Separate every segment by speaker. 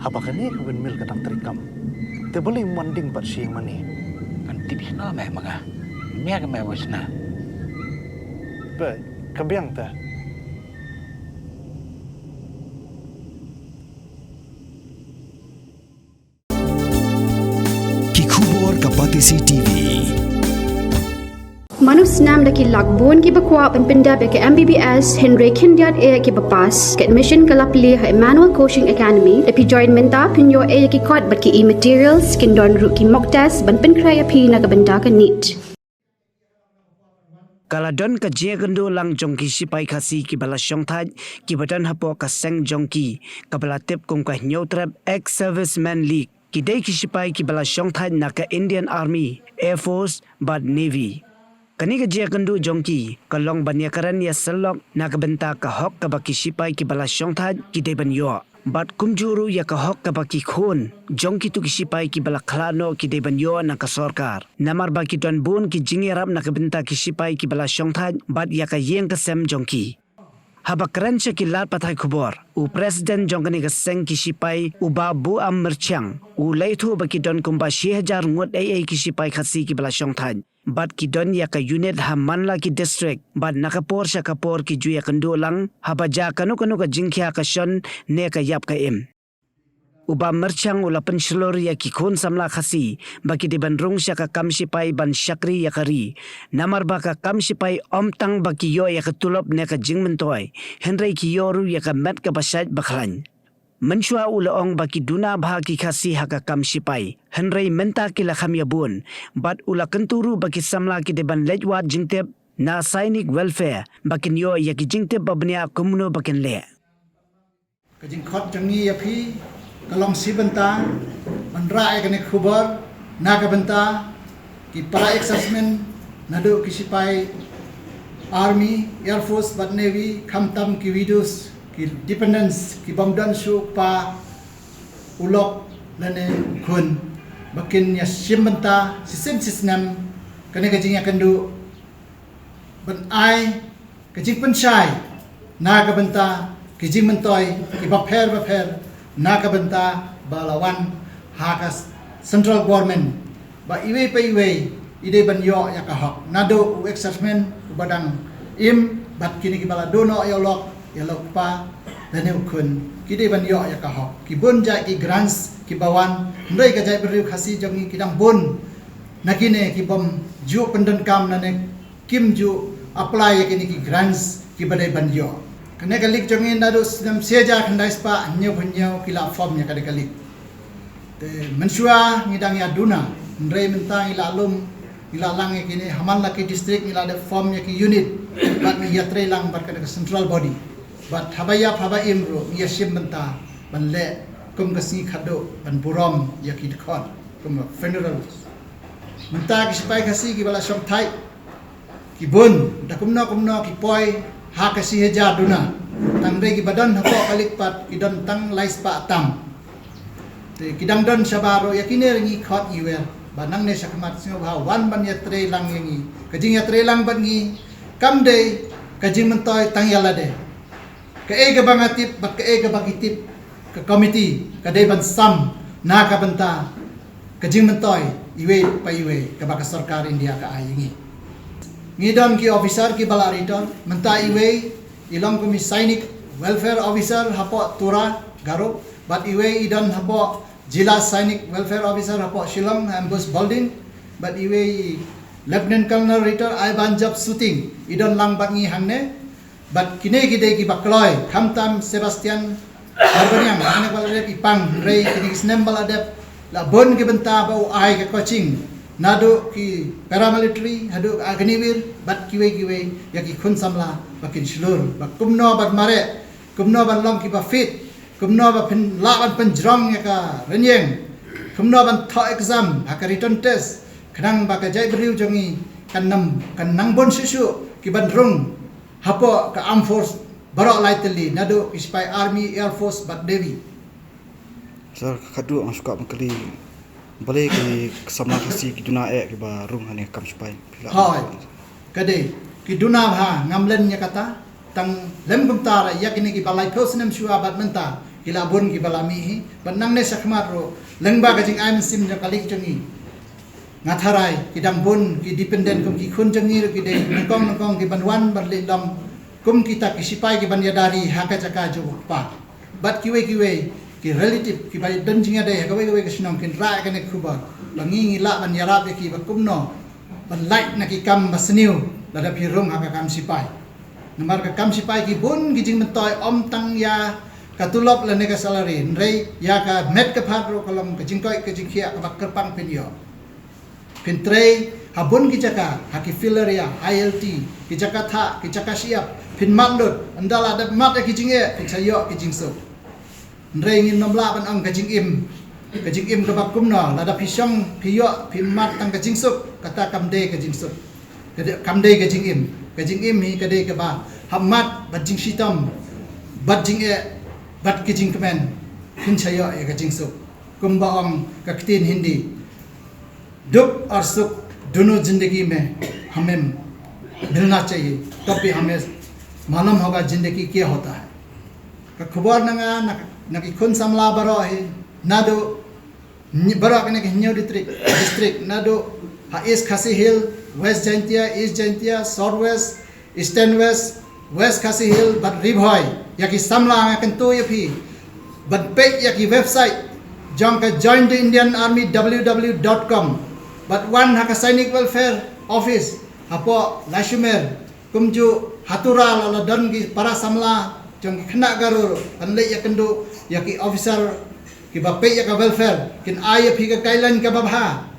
Speaker 1: Habakane ke windmill kadang terikam. Te boleh manding pat siang mani.
Speaker 2: Kan tipis na meh mga. Mia ka meh wis na.
Speaker 1: Be, kabiang ta.
Speaker 3: Kikubor Kapatisi TV.
Speaker 4: Manus nam daki lakbon ki bakwa penpinda ke MBBS Henry Kindiat e ki bapas ke admission kalapli ha Emmanuel Coaching Academy epi join menta pinyo e ki kot bat ki e-materials kin don ru ki mock test ban pen kraya pi na kabenda ka NEET.
Speaker 5: Kaladon ka jia gendo lang jongki sipai khasi ki bala shongthaj ki badan hapo ka seng jongki ka bala tip kong ka nyotrap ex serviceman league ki dei ki sipai ki bala shongthaj na ka Indian Army, Air Force but Navy. Kani ka jia gendo jongki ka long banyakaran ya selok na ka benta ka hok ka baki sipai ki bala shongthaj ki dei ban yo. Bat kumjuru ya ka hok ka baki khun jongki tu ki sipai ki bala khlano ki dei ban yo na ka sarkar. Namar baki don bun ki jingirap na ka benta ki sipai ki bala shongthaj bat ya ka yeng ka sem jongki. Habakaran siya ki lat patay kubor. U President jongkani ka seng ki sipai u babu am merchang. U laythu baki don kumba 6,000 ngut ay ki sipai khasi ki bala shongthaj. Bat ki don ya ka unit ha manla ki district bat nakapor siya kapor ki juya kendo lang habaja kanu ka jingkya ka shon ne ka yap ka im. Uba merchang ula penselor ya ki khun samla khasi baki di bandrung siya ka kam sipai ban syakri ya kari. Namar baka kam sipai omtang baki yo ya ketulop ne ka jing mentoy. Henry ki yoru ya ka met ka basyad baklan. Menshua ula ong baki duna baha ki khasi haka kam sipai. Henry menta ki lakham ya bun. Bat ula kenturu baki samla ki deban lejwat jingtep na sainik welfare bakin yo ya ki jingtep babnia kumno bakin le.
Speaker 6: Kajing khot jangi ya phi kalong si benta mandra ek ne khubar na ka benta ki para exercisement nado ki sipai army air force but navy khamtam ki videos ki dependence ki bamdan su pa ulok lane khun bakin ya simbenta sistem sistem kane kajing ya kandu ban ai kajing penchai na ka benta kajing mentoy ki bapher na ka benta balawan hakas central government ba iwe pa iwe ide ban yo ya ka hok nado u exercisement badang im bat kini ki bala dono ya lok pa dan ukun kide ban yo ya ka hok ki bun ja ki grants ki bawan ndai ka jai beriu khasi jongi kidang bun nakine ki bom ju pendan kam nane kim ju apply ya kini ki grants ki badai ban yo kene kalik jongi nadu nam seja khandai spa nyu punyo kila form ya kalik te mensua ngidang ya duna ndai mentang ila lum ila lang ya kini haman laki district ila de form ya ki unit bat ni ya trelang bar ka central body bat habaya phaba imro ya sim benta ban le kum kasi khado ban burom ya ki khon kum funeral menta ki sipai kasi ki bala som thai ki bun da kumno ki poi ha kasi heja duna tangre ki badan hapo kalik pat ki don tang lais pa tam te kidang don sabaro ya kine ringi khot iwer banang ne sakmat singo ba wan ban ya tre lang yangi kajing ya tre lang ban ngi kam de kajing mentoy tang yala de ke e ga bangatip bat ke e ga bagitip ke committee ka de ban sam na ka benta kajing mentoy iwe pa iwe ka baka sarkar India ka ayingi ngidon ki officer ki bala return menta iwe ilong kumi sainik welfare officer hapo tura garo but iwe idon hapo jila sainik welfare officer hapo shillong ambush building but iwe lieutenant colonel return I banjab shooting idon lang bangi hangne but kine gide ki bakloy khamtam Sebastian Barbarian ane balade ipang rei kini snem balade la bon ki benta ba ai ke coaching nado ki paramilitary hado agnivir bat kiwe ya ki khun samla bakin shulur ba kumno bat mare kumno ban long ki ba fit kumno ba pin la ban penjrong ya ka renyeng kumno ban tho exam ha ka return test khnang ba ka jai beriu jongi kanam kanang bon susu ki ban rung hapo ka armed force barok lightly nado ki spy army air force bat navy
Speaker 7: sir khadu ang suka mengkali boleh ki samla khasi ki duna ki ba rung hane kam spy
Speaker 6: hoy kade ki duna ha ngamlen nya kata tang lem kumtara yak ini ki balai kosnem shua bat menta kilabun ki balami hi banang ne sakmat ro lengba ka jing aim sim jang kalik jangi ngatharai ki dangbun ki dependent kum ki khun jangi ro ki de nongkong ki banwan barli lam kum kita ki sipai ki banyadari haka jaka jo pa bat ki we ki relative ki bai dan jinga de ka we ka sinong kin ra ka ne khuba bangi ngila banyarap ki ba kumno ban light na ki kam basniu lada phirung haka kam sipai namar ka kam sipai ki bun ki jing mentoy om tang ya katulop la ne ka salary rei ya ka met ka phat ro kolom ka jingkoi ka jingkhia ka kerpang penyo pintrei habun ki jaka haki filler ya ILT ki jaka tha ki jaka siap pin mandut andala da mat ki jinge ki sayo ki jingso rei ngin nomla ban ang ka jingim ka bakum no la da pisong piyo pimat tang ka jingsuk kata kamde ka jingsuk kamde ka jingim hi ka de ka ba hamat bat jing sitam bat jing bat ki jing kemen pin sayo ka jingsuk kumba ong ka kitin hindi दुख और सुख दोनों जिंदगी में हमें मिलना चाहिए तब भी हमें मालूम होगा जिंदगी क्या होता है का खबर नंगा न कि खुन समला बरो है ना दो बरो कने के न्यू डिस्ट्रिक्ट ना दो east Khasi hill west Jaintia south west eastern west Khasi hill but रिभॉय या कि समला में कंतो ये भी बट पे या कि वेबसाइट जंग का join the Indian Army www.com but one haka Sainik Welfare Office hapo Lashumer kumju hatura la don gi para samla jong khna garur anle ya kendo ya ki officer ki bape ya ka welfare kin ay phi ka kailan ka babha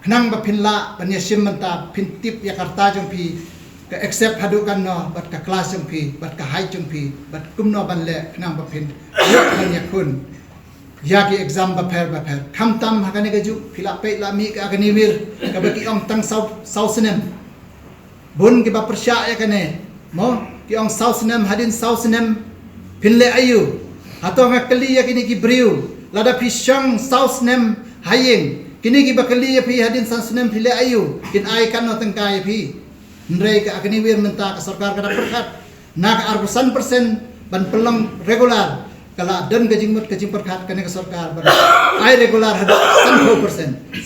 Speaker 6: khnang ba phinla panya simmanta phin tip ya karta jong phi ka accept hadu kan no bat ka class jong phi bat ka high jong phi bat kumno banle khnang ba phin ya kun ya ki exam ba pher kham tam hakane ga ju phila pe la mi ka agni wir ka ba ki ong tang sau sinem bun ki ba persya ya kane mo ki ong sau sinem hadin sau sinem pinle ayu ato nga kali ya kini ki briu lada pisang sau sinem hayeng kini ki ba kali ya pi hadin sau sinem pinle ayu kin ai kan no tang kai pi ndrei ka agni wir menta ka sarkar ka perkat nak arbusan persen ban pelang regular kala dan gajing perkhat kane ka sarkar bar ai regular hada 100%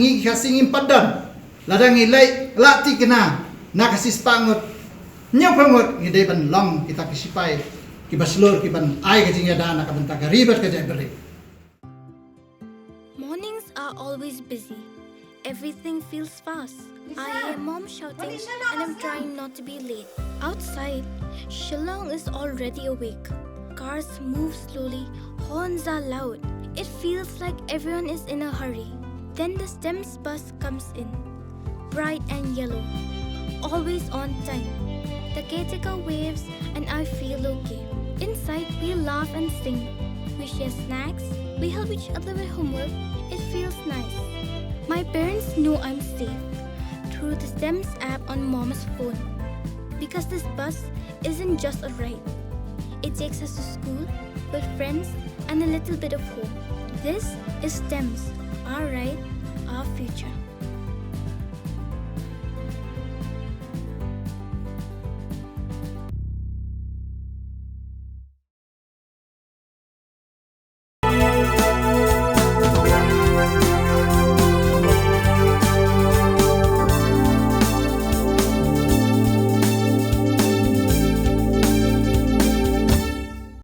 Speaker 6: ngi khasing impadan ladang ilai lati kena na kasis pangot nyau pangot ngide ban long kita kisipai ki baslor ki ban ai gajing ya dana ka benta ribat ka jai beri.
Speaker 8: Mornings are always busy. Everything feels fast. I hear mom shouting and I'm trying not to be late. Outside, Shillong is already awake. Cars move slowly, horns are loud. It feels like everyone is in a hurry. Then the STEMS bus comes in, bright and yellow, always on time. The caretaker waves and I feel okay. Inside we laugh and sing. We share snacks, we help each other with homework. It feels nice. My parents know I'm safe through the STEMS app on mom's phone. Because this bus isn't just a ride. It takes us to school with friends and a little bit of hope. This is STEMS, our ride, our future.